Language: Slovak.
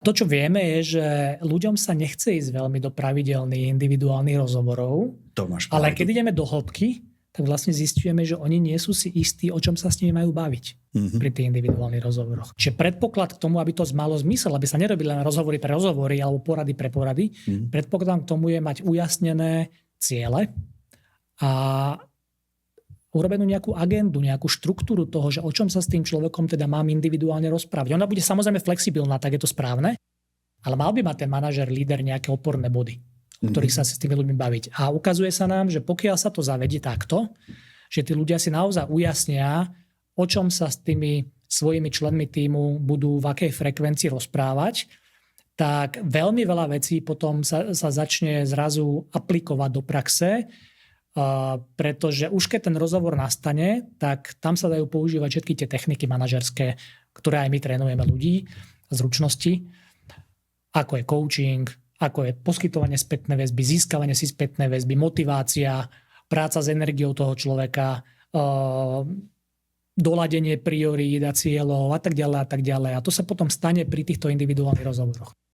To, čo vieme, je, že ľuďom sa nechce ísť veľmi do pravidelných individuálnych rozhovorov, To máš ale pravdu. keď ideme do hĺbky, tak vlastne zistujeme, že oni nie sú si istí, o čom sa s nimi majú baviť pri tých individuálnych rozhovoroch. Čiže predpoklad k tomu, aby to malo zmysel, aby sa nerobili len rozhovory pre rozhovory alebo porady pre porady, predpokladám k tomu je mať ujasnené ciele a urobenú nejakú agendu, nejakú štruktúru toho, že o čom sa s tým človekom teda mám individuálne rozprávať. Ona bude samozrejme flexibilná, tak je to správne, ale mal by mať ten manažer, líder nejaké oporné body, o ktorých sa s tými ľuďmi baviť. A ukazuje sa nám, že pokiaľ sa to zavedie takto, že tí ľudia si naozaj ujasnia, o čom sa s tými svojimi členmi tímu budú v akej frekvencii rozprávať, tak veľmi veľa vecí potom sa začne zrazu aplikovať do praxe, pretože už keď ten rozhovor nastane, tak tam sa dajú používať všetky tie techniky manažerské, ktoré aj my trénujeme ľudí, zručnosti, ako je coaching, ako je poskytovanie spätnej väzby, získavanie si spätnej väzby, motivácia, práca s energiou toho človeka, doladenie priorít a cieľov a tak ďalej a tak ďalej. A to sa potom stane pri týchto individuálnych rozhovoroch.